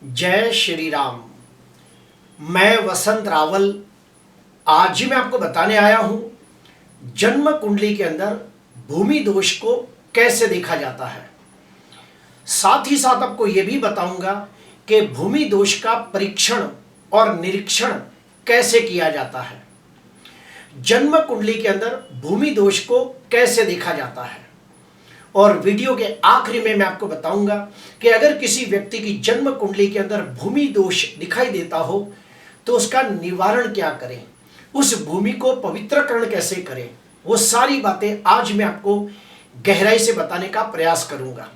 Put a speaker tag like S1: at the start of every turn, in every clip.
S1: जय श्री राम। मैं वसंत रावल आज ही मैं आपको बताने आया हूं जन्म कुंडली के अंदर भूमि दोष को कैसे देखा जाता है। साथ ही साथ आपको यह भी बताऊंगा कि भूमि दोष का परीक्षण और निरीक्षण कैसे किया जाता है। जन्म कुंडली के अंदर भूमि दोष को कैसे देखा जाता है और वीडियो के आखिरी में मैं आपको बताऊंगा कि अगर किसी व्यक्ति की जन्म कुंडली के अंदर भूमि दोष दिखाई देता हो तो उसका निवारण क्या करें, उस भूमि को पवित्रकरण कैसे करें, वो सारी बातें आज मैं आपको गहराई से बताने का प्रयास करूंगा।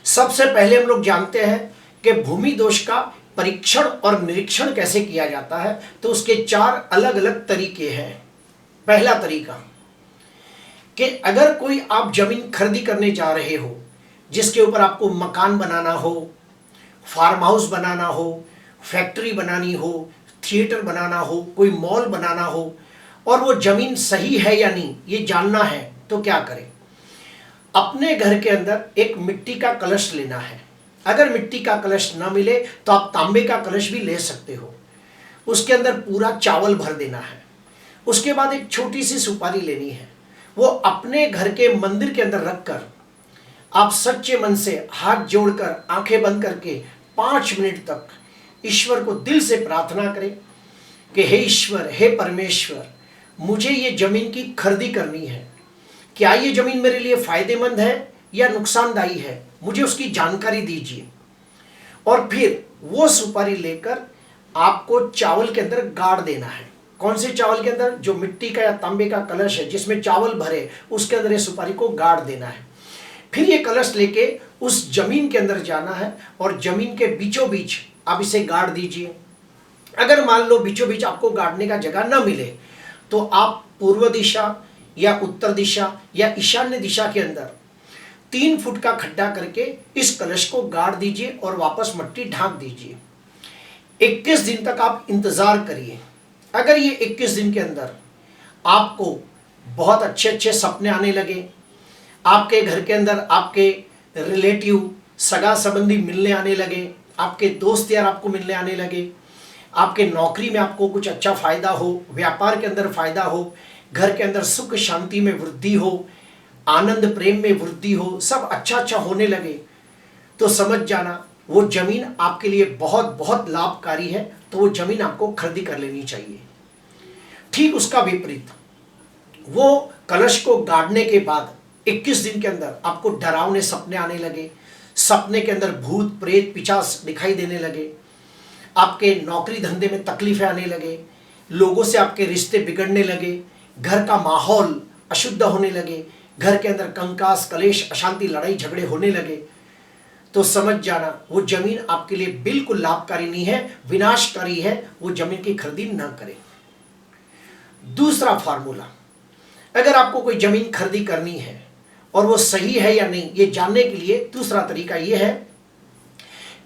S1: सबसे पहले हम लोग जानते हैं कि भूमि दोष का परीक्षण और निरीक्षण कैसे किया जाता है, तो उसके 4 अलग अलग तरीके हैं। पहला तरीका कि अगर कोई आप जमीन खरीदी करने जा रहे हो जिसके ऊपर आपको मकान बनाना हो, फार्म हाउस बनाना हो, फैक्ट्री बनानी हो, थिएटर बनाना हो, कोई मॉल बनाना हो और वो जमीन सही है या नहीं ये जानना है, तो क्या करें। अपने घर के अंदर एक मिट्टी का कलश लेना है। अगर मिट्टी का कलश ना मिले तो आप तांबे का कलश भी ले सकते हो। उसके अंदर पूरा चावल भर देना है। उसके बाद एक छोटी सी सुपारी लेनी है। वो अपने घर के मंदिर के अंदर रखकर आप सच्चे मन से हाथ जोड़कर आंखें बंद करके 5 मिनट तक ईश्वर को दिल से प्रार्थना करें कि हे ईश्वर, हे परमेश्वर, मुझे ये जमीन की खरीदी करनी है। क्या ये जमीन मेरे लिए फायदेमंद है या नुकसानदायी है, मुझे उसकी जानकारी दीजिए। और फिर वो सुपारी लेकर आपको चावल के अंदर गाड़ देना है। कौन से चावल के अंदर? जो मिट्टी का या तांबे का कलश है जिसमें चावल भरे, उसके अंदर ये सुपारी को गाड़ देना है। फिर ये कलश लेके उस जमीन के अंदर जाना है और जमीन के बीचों बीच आप इसे गाड़ दीजिए। अगर मान लो बीचों बीच आपको गाड़ने का जगह ना मिले तो आप पूर्व दिशा या उत्तर दिशा या ईशान्य दिशा के अंदर 3 फुट का खड्डा करके इस कलश को गाड़ दीजिए और वापस मिट्टी ढांक दीजिए। 21 दिन तक आप इंतजार करिए। अगर ये 21 दिन के अंदर आपको बहुत अच्छे अच्छे सपने आने लगे, आपके घर के अंदर आपके रिलेटिव सगा संबंधी मिलने आने लगे, आपके दोस्त यार आपको मिलने आने लगे, आपके नौकरी में आपको कुछ अच्छा फायदा हो, व्यापार के अंदर फायदा हो, घर के अंदर सुख शांति में वृद्धि हो, आनंद प्रेम में वृद्धि हो, सब अच्छा अच्छा होने लगे, तो समझ जाना वो जमीन आपके लिए बहुत बहुत लाभकारी है, तो वो जमीन आपको खरीदी कर लेनी चाहिए। ठीक उसका विपरीत, वो कलश को गाड़ने के बाद 21 दिन के अंदर आपको डरावने सपने आने लगे, सपने के अंदर भूत प्रेत पिशाच दिखाई देने लगे, आपके नौकरी धंधे में तकलीफें आने लगे, लोगों से आपके रिश्ते बिगड़ने लगे, घर का माहौल अशुद्ध होने लगे, घर के अंदर कंकास कलेश अशांति लड़ाई झगड़े होने लगे, तो समझ जाना वो जमीन आपके लिए बिल्कुल लाभकारी नहीं है, विनाशकारी है। वो जमीन की खरीदी न करें। दूसरा फार्मूला, अगर आपको कोई जमीन खरीदी करनी है और वो सही है या नहीं ये जानने के लिए दूसरा तरीका ये है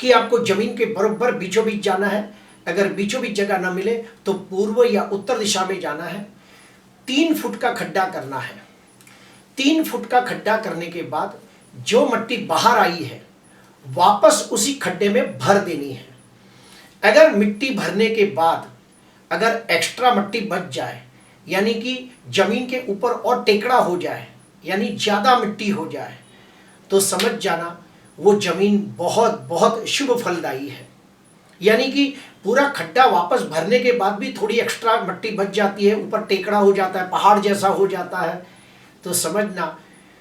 S1: कि आपको जमीन के बराबर बीचों बीच जाना है। अगर बीचों बीच जगह ना मिले तो पूर्व या उत्तर दिशा में जाना है। 3 फुट का खड्डा करना है। 3 फुट का खड्डा करने के बाद जो मिट्टी बाहर आई है वापस उसी खड्डे में भर देनी है। अगर मिट्टी भरने के बाद अगर एक्स्ट्रा मिट्टी बच जाए, यानी कि जमीन के ऊपर और टेकड़ा हो जाए, यानी ज़्यादा मिट्टी हो जाए, तो समझ जाना वो जमीन बहुत बहुत शुभ फलदायी है। यानी कि पूरा खड्डा वापस भरने के बाद भी थोड़ी एक्स्ट्रा मिट्टी बच जाती है, ऊपर टेकड़ा हो जाता है, पहाड़ जैसा हो जाता है, तो समझना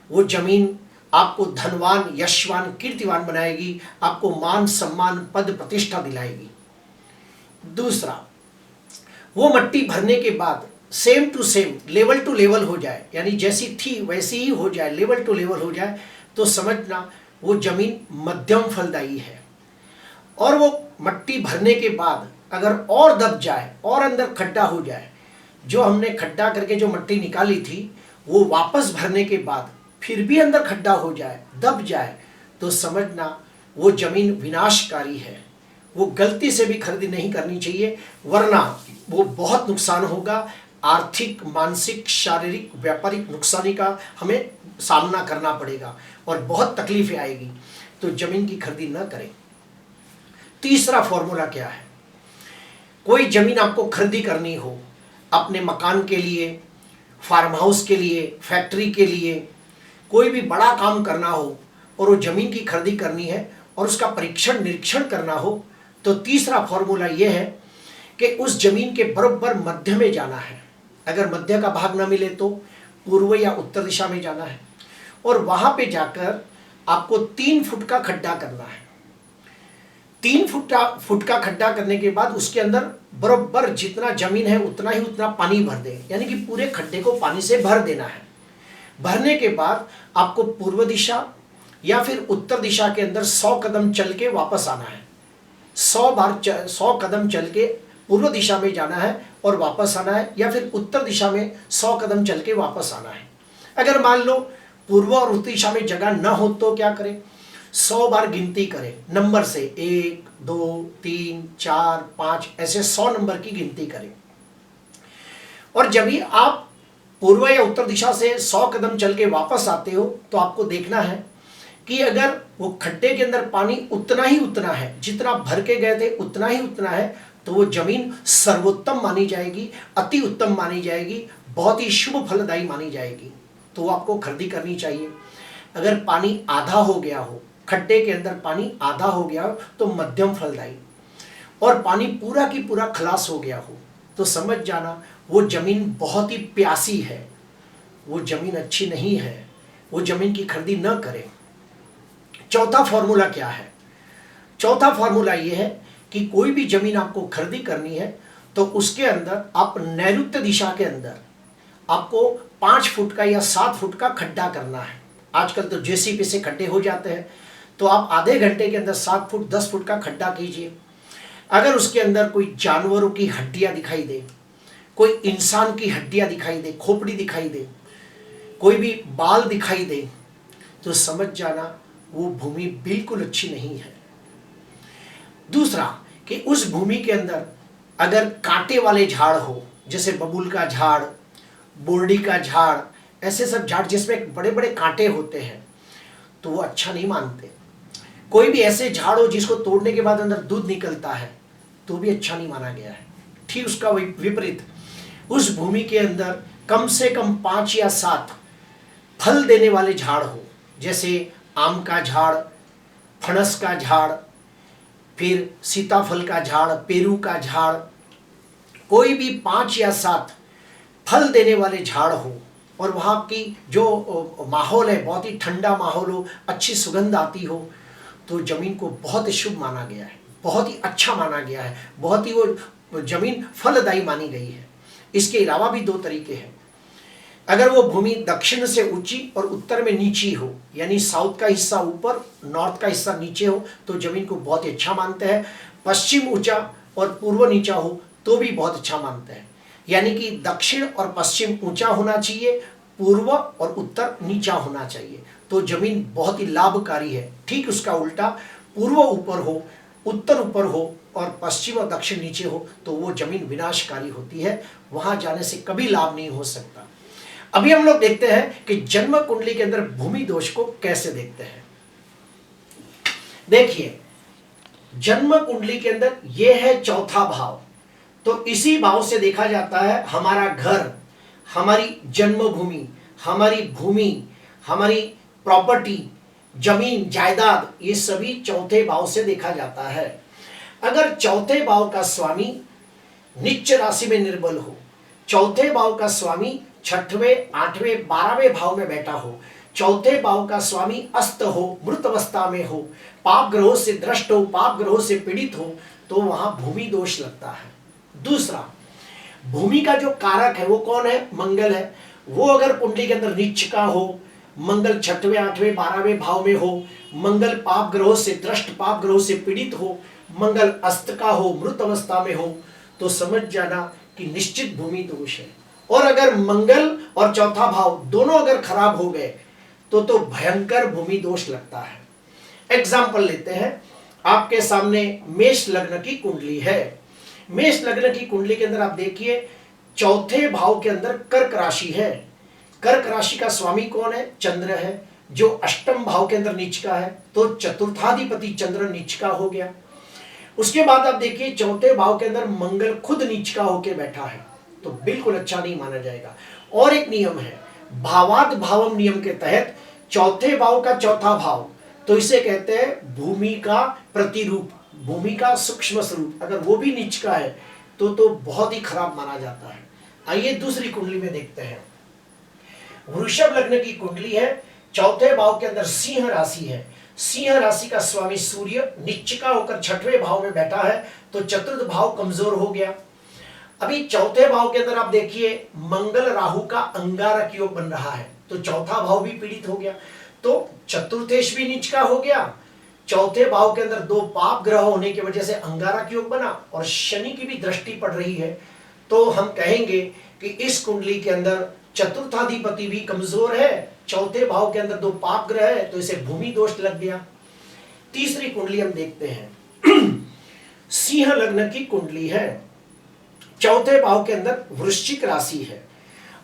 S1: वो जमीन आपको धनवान, यशवान, कीर्तिवान बनाएगी, आपको मान सम्मान पद प्रतिष्ठा दिलाएगी। दूसरा, वो मिट्टी भरने के बाद same to same, level to level हो जाए, यानी जैसी थी वैसी ही हो जाए, लेवल टू लेवल हो जाए, तो समझना वो जमीन मध्यम फलदायी है। और वो मिट्टी भरने के बाद अगर और दब जाए और अंदर खड्डा हो जाए, जो हमने खड्डा करके जो मिट्टी निकाली थी वो वापस भरने के बाद फिर भी अंदर खड्डा हो जाए, दब जाए, तो समझना वो जमीन विनाशकारी है। वो गलती से भी खरीदी नहीं करनी चाहिए, वरना वो बहुत नुकसान होगा। आर्थिक, मानसिक, शारीरिक, व्यापारिक नुकसानी का हमें सामना करना पड़ेगा और बहुत तकलीफें आएगी। तो जमीन की खरीदी न करें। तीसरा फॉर्मूला क्या है? कोई जमीन आपको खरीदी करनी हो अपने मकान के लिए, फार्म हाउस के लिए, फैक्ट्री के लिए, कोई भी बड़ा काम करना हो और वो जमीन की खरीदी करनी है और उसका परीक्षण निरीक्षण करना हो, तो तीसरा फॉर्मूला ये है कि उस जमीन के बराबर मध्य में जाना है। अगर मध्य का भाग न मिले तो पूर्व या उत्तर दिशा में जाना है और वहां पे जाकर आपको 3 फुट का खड्डा करना है। 3 फुट का खड्डा करने के बाद उसके अंदर बराबर जितना जमीन है उतना पानी भर दे, यानी कि पूरे खड्डे को पानी से भर देना है। भरने के बाद आपको पूर्व दिशा या फिर उत्तर दिशा के अंदर 100 कदम चल के वापस आना है। 100 कदम चल के पूर्व दिशा में जाना है और वापस आना है, या फिर उत्तर दिशा में 100 कदम चल के वापस आना है। अगर मान लो पूर्व और उत्तर दिशा में जगह न हो तो क्या करें? 100 बार गिनती करें नंबर से, 1 2 3 4 5 ऐसे 100 नंबर की गिनती करें। और जब भी आप पूर्व या उत्तर दिशा से 100 कदम चल के वापस आते हो तो आपको देखना है कि अगर वो खड्डे के अंदर पानी उतना ही उतना है, जितना भर के गए थे उतना ही उतना है, तो वो जमीन सर्वोत्तम मानी जाएगी, अति उत्तम मानी जाएगी, बहुत ही शुभ फलदायी मानी जाएगी, तो वो आपको खरीदी करनी चाहिए। अगर पानी आधा हो गया हो, खड्डे के अंदर पानी आधा हो गया हो तो मध्यम फलदायी, और पानी पूरा की पूरा खलास हो गया हो तो समझ जाना वो जमीन बहुत ही प्यासी है, वो जमीन अच्छी नहीं है, वो जमीन की खरीदी न करें। चौथा फॉर्मूला क्या है? चौथा फॉर्मूला ये है कि कोई भी जमीन आपको खरीदी करनी है तो उसके अंदर आप नैऋत्य दिशा के अंदर आपको 5 फुट का या 7 फुट का खड्डा करना है। आजकल तो जेसीबी से खड्डे हो जाते हैं, तो आप आधे घंटे के अंदर 7 फुट 10 फुट का खड्डा कीजिए। अगर उसके अंदर कोई जानवरों की हड्डियां दिखाई दे, कोई इंसान की हड्डियां दिखाई दे, खोपड़ी दिखाई दे, कोई भी बाल दिखाई दे, तो समझ जाना वो भूमि बिल्कुल अच्छी नहीं है। दूसरा कि उस भूमि के अंदर अगर कांटे वाले झाड़ हो, जैसे बबूल का झाड़, बोरडी का झाड़, ऐसे सब झाड़ जिसमें बड़े बड़े कांटे होते हैं, तो वो अच्छा नहीं मानते। कोई भी ऐसे झाड़ हो जिसको तोड़ने के बाद अंदर दूध निकलता है, तो भी अच्छा नहीं माना गया है। ठीक उसका विपरीत, उस भूमि के अंदर कम से कम 5 या 7 फल देने वाले झाड़ हो, जैसे आम का झाड़, फणस का झाड़, फिर सीताफल का झाड़, पेरू का झाड़, कोई भी 5 या 7 फल देने वाले झाड़ हो, और वहाँ की जो माहौल है बहुत ही ठंडा माहौल हो, अच्छी सुगंध आती हो, तो जमीन को बहुत शुभ माना गया है, बहुत ही अच्छा माना गया है, बहुत ही वो जमीन फलदायी मानी गई है। इसके अलावा भी 2 तरीके हैं। अगर वो भूमि दक्षिण से ऊंची और उत्तर में नीची हो, यानी साउथ का हिस्सा ऊपर, नॉर्थ का हिस्सा नीचे हो, तो जमीन को बहुत ही अच्छा मानते हैं। पश्चिम ऊंचा और पूर्व नीचा हो तो भी बहुत अच्छा मानते हैं, यानी कि दक्षिण और पश्चिम ऊंचा होना चाहिए, पूर्व और उत्तर नीचा होना चाहिए, तो जमीन बहुत ही लाभकारी है। ठीक उसका उल्टा, पूर्व ऊपर हो, उत्तर ऊपर हो और पश्चिम और दक्षिण नीचे हो तो वो जमीन विनाशकारी होती है, वहां जाने से कभी लाभ नहीं हो सकता। अभी हम लोग देखते हैं कि जन्म कुंडली के अंदर भूमि दोष को कैसे देखते हैं। देखिए, जन्म कुंडली के अंदर यह है चौथा भाव, तो इसी भाव से देखा जाता है हमारा घर, हमारी जन्मभूमि, हमारी भूमि, हमारी प्रॉपर्टी, जमीन जायदाद, ये सभी चौथे भाव से देखा जाता है। अगर चौथे भाव का स्वामी नीच राशि में निर्बल हो, चौथे भाव का स्वामी 6वें, 8वें, 12वें भाव में बैठा हो, चौथे भाव का स्वामी अस्त हो, मृत अवस्था में हो, पाप ग्रहों से द्रष्ट हो, पाप ग्रहों से पीड़ित हो, तो वहां भूमि दोष लगता है। दूसरा, भूमि का जो कारक है वो कौन है? मंगल है। वो अगर कुंडली के अंदर नीच का हो, मंगल 6वें, 8वें, 12वें भाव में हो, मंगल पाप ग्रहों से द्रष्ट, पाप ग्रहों से पीड़ित हो, मंगल अस्त का हो, मृत अवस्था में हो, तो समझ जाना कि निश्चित भूमि दोष है। और अगर मंगल और चौथा भाव दोनों अगर खराब हो गए तो भयंकर भूमि दोष लगता है। एग्जाम्पल लेते हैं, आपके सामने मेष लग्न की कुंडली है। मेष लग्न की कुंडली के अंदर आप देखिए, चौथे भाव के अंदर कर्क राशि है। कर्क राशि का स्वामी कौन है? चंद्र है, जो अष्टम भाव के अंदर नीच का है, तो चतुर्थाधिपति चंद्र नीच का हो गया। उसके बाद आप देखिए चौथे भाव के अंदर मंगल खुद नीच का होके बैठा है, तो बिल्कुल अच्छा नहीं माना जाएगा। और एक नियम है भावाद भावम नियम के तहत, चौथे भाव का चौथा भाव, तो इसे कहते हैं भूमि का प्रतिरूप, भूमि का सूक्ष्म स्वरूप, अगर वो भी नीच का है तो बहुत ही खराब माना जाता है। आइए दूसरी कुंडली में देखते हैं। वृषभ लग्न की कुंडली है, चौथे भाव के अंदर सिंह राशि है, सिंह राशि का स्वामी सूर्य निच्चिका होकर छठवें भाव में बैठा है, तो चतुर्थ भाव कमजोर हो गया। अभी चौथे भाव के अंदर आप देखिए मंगल राहु का अंगारक योग बन रहा है, तो चौथा भाव भी पीड़ित हो गया, तो चतुर्थेश भी नीच का हो गया। चौथे भाव के अंदर दो पाप ग्रह होने की वजह से अंगारक योग बना और शनि की भी दृष्टि पड़ रही है, तो हम कहेंगे कि इस कुंडली के अंदर चतुर्थाधिपति भी कमजोर है, चौथे भाव के अंदर दो पाप ग्रह है, तो इसे भूमि दोष लग गया। तीसरी कुंडली हम देखते हैं सिंह लग्न की कुंडली है, चौथे भाव के अंदर वृश्चिक राशि है,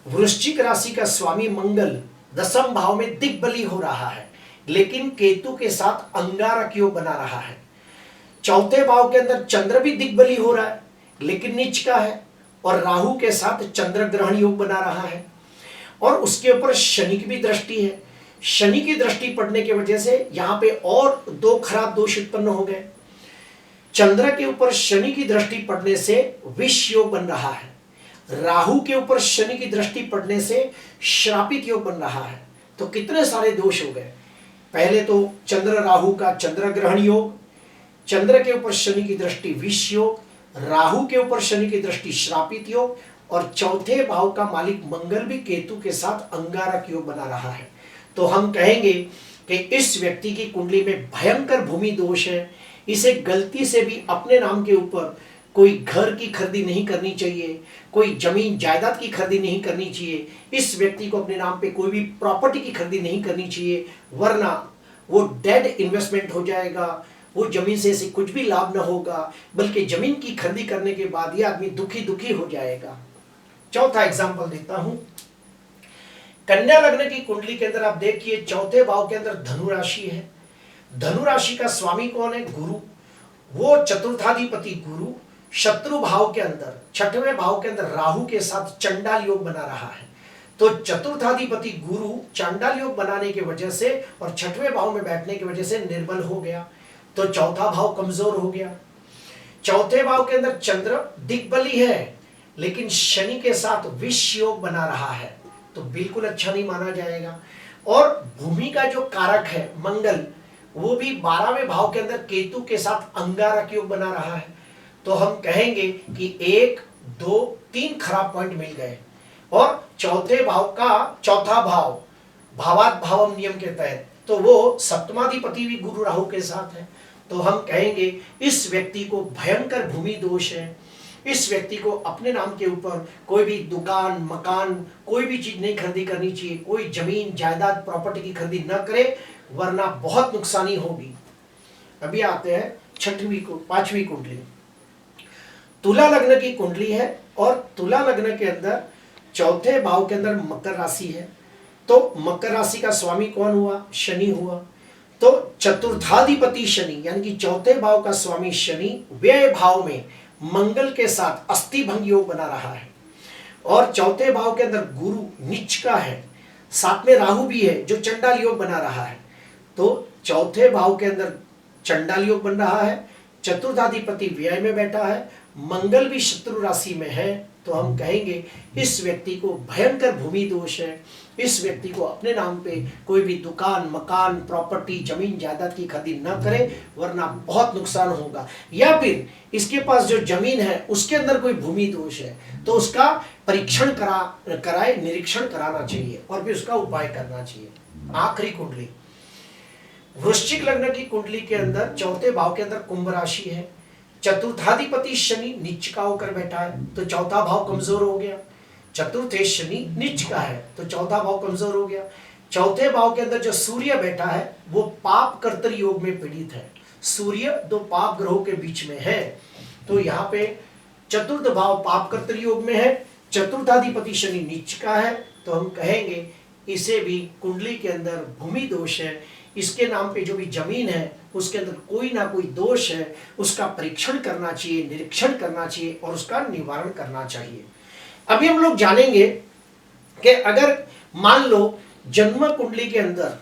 S1: वृश्चिक राशि का स्वामी मंगल दसम भाव में दिग्बली हो रहा है, लेकिन केतु के साथ अंगारक योग बना रहा है। चौथे भाव के अंदर चंद्र भी दिग्बली हो रहा है लेकिन नीच का है, और राहु के साथ चंद्र ग्रहण योग बना रहा है, और उसके ऊपर शनि की भी दृष्टि है। शनि की दृष्टि पड़ने की वजह से यहां पे और दो खराब दोष उत्पन्न हो गए। चंद्र के ऊपर शनि की दृष्टि पड़ने से विष योग बन रहा है, राहु के ऊपर शनि की दृष्टि पड़ने से श्रापित योग बन रहा है, तो कितने सारे दोष हो गए। पहले तो चंद्र राहु का चंद्र ग्रहण योग, चंद्र के ऊपर शनि की दृष्टि विष योग, राहु के ऊपर शनि की दृष्टि श्रापित योग, और चौथे भाव का मालिक मंगल भी केतु के साथ अंगारक योग बना रहा है। तो हम कहेंगे कि इस व्यक्ति की कुंडली में भयंकर भूमि दोष है, इसे गलती से भी अपने नाम के ऊपर कोई घर की खरीदी नहीं करनी चाहिए, कोई जमीन जायदाद की खरीदी नहीं करनी चाहिए, इस व्यक्ति को अपने नाम पे कोई भी प्रॉपर्टी की खरीदी नहीं करनी चाहिए, वरना वो डेड इन्वेस्टमेंट हो जाएगा, वो जमीन से इसे कुछ भी लाभ न होगा, बल्कि जमीन की खरीदी करने के बाद ये आदमी दुखी दुखी हो जाएगा। चौथा एग्जाम्पल देता हूं, कन्या लग्न की कुंडली के अंदर आप देखिए चौथे भाव के अंदर धनु राशि है, धनु राशि का स्वामी कौन है? गुरु, वो चतुर्थाधिपति गुरु शत्रु भाव के अंदर छठवें भाव के अंदर राहु के साथ चंडाल योग बना रहा है, तो चतुर्थाधिपति गुरु चांडाल योग बनाने की वजह से और छठवें भाव में बैठने की वजह से निर्बल हो गया, तो चौथा भाव कमजोर हो गया। चौथे भाव के अंदर चंद्र दिग्बली है लेकिन शनि के साथ विष योग बना रहा है, तो बिल्कुल अच्छा नहीं माना जाएगा। और भूमि का जो कारक है मंगल, वो भी 12वें भाव के अंदर केतु के साथ अंगारक योग बना रहा है, तो हम कहेंगे कि 1 2 3 खराब पॉइंट मिल गए। और चौथे भाव का चौथा भाव भावात भावम नियम के तहत, तो वो सप्तमाधिपति भी गुरु राहु के साथ है, तो हम कहेंगे इस व्यक्ति को भयंकर भूमि दोष है, इस व्यक्ति को अपने नाम के ऊपर कोई भी दुकान मकान कोई भी चीज नहीं खरीदी करनी चाहिए, कोई जमीन जायदाद प्रॉपर्टी की खरीदी न करे, वरना बहुत नुकसानी होगी। अभी आते हैं पांचवी कुंडली, तुला लग्न की कुंडली है, और तुला लग्न के अंदर चौथे भाव के अंदर मकर राशि है, तो मकर राशि का स्वामी कौन हुआ? शनि हुआ, तो चतुर्थाधिपति शनि यानी कि चौथे भाव का स्वामी शनि व्यय भाव में मंगल के साथ अस्थि भंग योग बना रहा है, और चौथे भाव के अंदर गुरु नीच का है, साथ में राहु भी है जो चंडाल योग बना रहा है, तो चौथे भाव के अंदर चंडाल योग बन रहा है, चतुर्थाधिपति व्यय में बैठा है, मंगल भी शत्रु राशि में है, तो हम कहेंगे इस व्यक्ति को भयंकर भूमि दोष है, इस व्यक्ति को अपने नाम पे कोई भी दुकान मकान प्रॉपर्टी जमीन जायदाद की खरीदी न करे, वरना बहुत नुकसान होगा। या फिर इसके पास जो जमीन है उसके अंदर कोई भूमि दोष है, तो उसका परीक्षण कराए निरीक्षण कराना चाहिए और फिर उसका उपाय करना चाहिए। आखिरी कुंडली वृश्चिक लग्न की कुंडली के अंदर चौथे भाव के अंदर कुंभ राशि है, चतुर्थाधिपति शनि नीच का होकर बैठा है, तो चौथा भाव कमजोर हो गया। चतुर्थे शनि नीच का है तो चौथा भाव कमजोर हो गया। चौथे भाव के अंदर जो सूर्य बैठा है वो पाप कर्तरी योग में पीड़ित है, सूर्य दो पाप ग्रहों के बीच में है, तो यहाँ पे चतुर्थ भाव पाप कर्तरी योग में है, चतुर्थाधिपति शनि नीच का है, तो हम कहेंगे इसे भी कुंडली के अंदर भूमि दोष है, इसके नाम पे जो भी जमीन है उसके अंदर कोई ना कोई दोष है, उसका परीक्षण करना चाहिए, निरीक्षण करना चाहिए और उसका निवारण करना चाहिए। अभी हम लोग जानेंगे कि अगर मान लो जन्म कुंडली के अंदर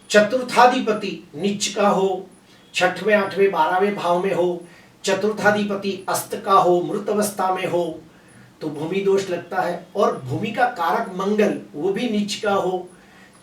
S1: चतुर्थाधिपति नीच का हो, छठवें आठवें 12वें भाव में हो, चतुर्थाधिपति अस्त का हो, मृत अवस्था में हो, तो भूमि दोष लगता है। और भूमि का कारक मंगल वो भी नीच का हो,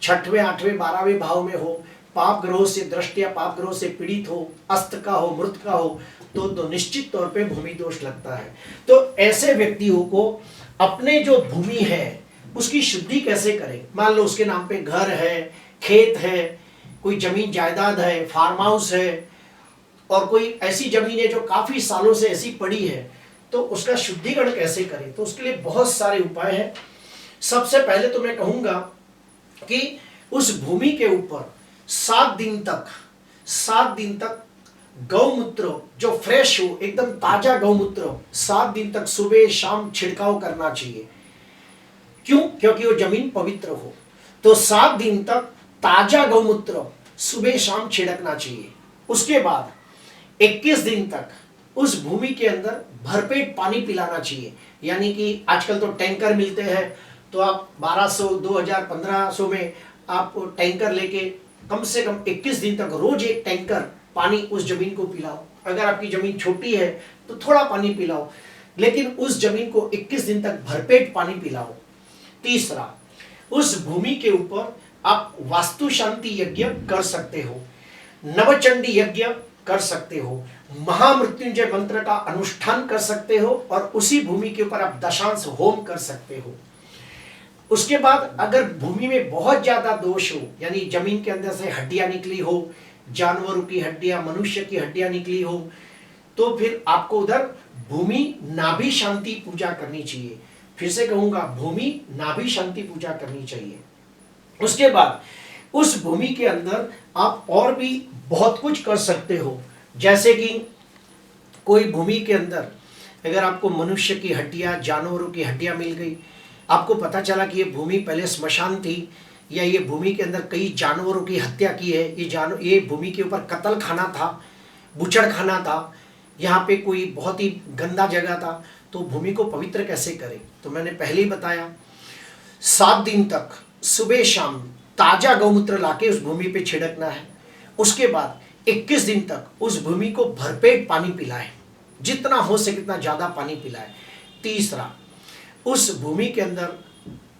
S1: छठवें आठवें 12वें भाव में हो, पाप ग्रहों से दृष्ट या पाप ग्रहों से पीड़ित हो, अस्त का हो, मृत का हो, तो निश्चित तौर पे भूमि दोष लगता है। तो ऐसे व्यक्तियों को अपने जो भूमि है उसकी शुद्धि कैसे करें। मान लो उसके नाम पे घर है, खेत है, कोई जमीन जायदाद है, फार्म हाउस है, और कोई ऐसी जमीन है जो काफी सालों से ऐसी पड़ी है, तो उसका शुद्धिकरण कैसे करें। तो उसके लिए बहुत सारे उपाय हैं। सबसे पहले तो मैं कहूंगा कि उस भूमि के ऊपर 7 दिन तक गौमूत्र जो फ्रेश हो, एकदम ताजा गौमूत्र 7 दिन तक सुबह शाम छिड़काव करना चाहिए। क्यों? क्योंकि वो जमीन पवित्र हो। तो 7 दिन तक ताजा गौमूत्र सुबह शाम छिड़कना चाहिए। उसके बाद 21 दिन तक उस भूमि के अंदर भरपेट पानी पिलाना चाहिए। यानी कि आजकल तो टैंकर मिलते हैं, तो आप 1200, 2000, 1500 में आप टैंकर लेके कम से कम 21 दिन तक रोज एक टैंकर पानी उस जमीन को पिलाओ। अगर आपकी जमीन छोटी है तो थोड़ा पानी पिलाओ, लेकिन उस जमीन को 21 दिन तक भरपेट पानी पिलाओ। तीसरा, उस भूमि के ऊपर आप वास्तु शांति यज्ञ कर सकते हो, नवचंडी यज्ञ कर सकते हो, महामृत्युंजय मंत्र का अनुष्ठान कर सकते हो, और उसी भूमि के ऊपर आप दशांश होम कर सकते हो। उसके बाद अगर भूमि में बहुत ज्यादा दोष हो, यानी जमीन के अंदर से हड्डियां निकली हो, जानवरों की हड्डियां, मनुष्य की हड्डियां निकली हो, तो फिर आपको उधर भूमि नाभि शांति पूजा करनी चाहिए। फिर से कहूंगा, भूमि नाभि शांति पूजा करनी चाहिए। उसके बाद उस भूमि के अंदर आप और भी बहुत कुछ कर सकते हो। जैसे कि कोई भूमि के अंदर अगर आपको मनुष्य की हड्डियां, जानवरों की हड्डियां मिल गई, आपको पता चला कि ये भूमि पहले श्मशान थी, या ये भूमि के अंदर कई जानवरों की हत्या की है, ये भूमि के ऊपर कत्ल खाना था, बुचड़ खाना था, यहाँ पे कोई बहुत ही गंदा जगह था, तो भूमि को पवित्र कैसे करें। तो मैंने पहले ही बताया, 7 दिन तक सुबह शाम ताजा गौमूत्र लाके उस भूमि पे छिड़कना है। उसके बाद 21 दिन तक उस भूमि को भरपेट पानी पिलाए, जितना हो सके उतना ज्यादा पानी पिलाए। तीसरा, उस भूमि के अंदर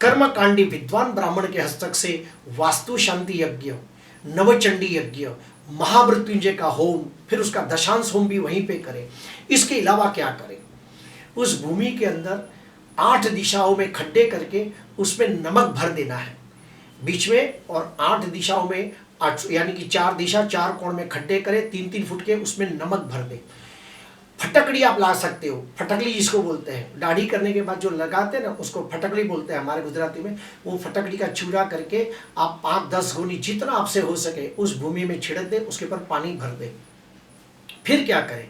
S1: कर्मकांडी विद्वान ब्राह्मण के हस्तक से वास्तु शांति यज्ञ, नवचंडी यज्ञ, महामृत्युंजय का होम, फिर उसका दशांश होम भी वहीं पे करें। इसके अलावा क्या करें, उस भूमि के अंदर 8 दिशाओं में खड्डे करके उसमें नमक भर देना है बीच में, और 8 दिशाओं में यानी कि 4 दिशा 4 कोण में खड्डे करें, 3-3 फुट के, उसमें नमक भर दे। फटकड़ी आप ला सकते हो, फटकड़ी जिसको बोलते हैं, दाढ़ी करने के बाद जो लगाते हैं ना, उसको फटकड़ी बोलते हैं हमारे गुजराती में। वो फटकड़ी का चूरा करके आप 5-10 गोनी जितना आपसे हो सके उस भूमि में छिड़क दे, उसके ऊपर पानी भर दे। फिर क्या करें,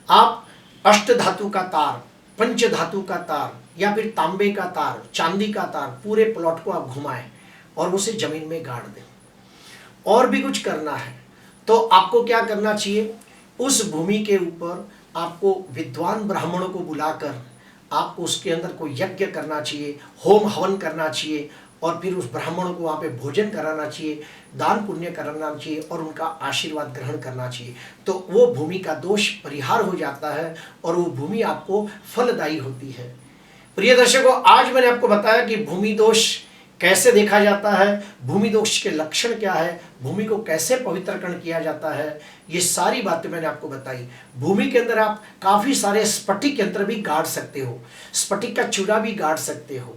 S1: आप अष्ट धातु का तार, पंच धातु का तार, या फिर तांबे का तार, चांदी का तार, पूरे प्लॉट को आप घुमाएं और उसे जमीन में गाड़ दें। और भी कुछ करना है तो आपको क्या करना चाहिए, उस भूमि के ऊपर आपको विद्वान ब्राह्मणों को बुलाकर आपको उसके अंदर कोई यज्ञ करना चाहिए, होम हवन करना चाहिए, और फिर उस ब्राह्मणों को वहाँ पे भोजन कराना चाहिए, दान पुण्य कराना चाहिए, और उनका आशीर्वाद ग्रहण करना चाहिए। तो वो भूमि का दोष परिहार हो जाता है और वो भूमि आपको फलदायी होती है। प्रिय दर्शकों, आज मैंने आपको बताया कि भूमि दोष कैसे देखा जाता है, भूमि दोष के लक्षण क्या है, भूमि को कैसे पवित्रकरण किया जाता है, ये सारी बातें मैंने आपको बताई। भूमि के अंदर आप काफी सारे स्फटिक यंत्र भी गाड़ सकते हो, स्फटिक का चूड़ा भी गाड़ सकते हो,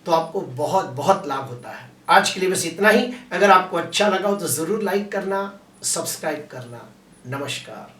S1: तो आपको बहुत बहुत लाभ होता है। आज के लिए बस इतना ही। अगर आपको अच्छा लगा हो तो जरूर लाइक करना, सब्सक्राइब करना। नमस्कार।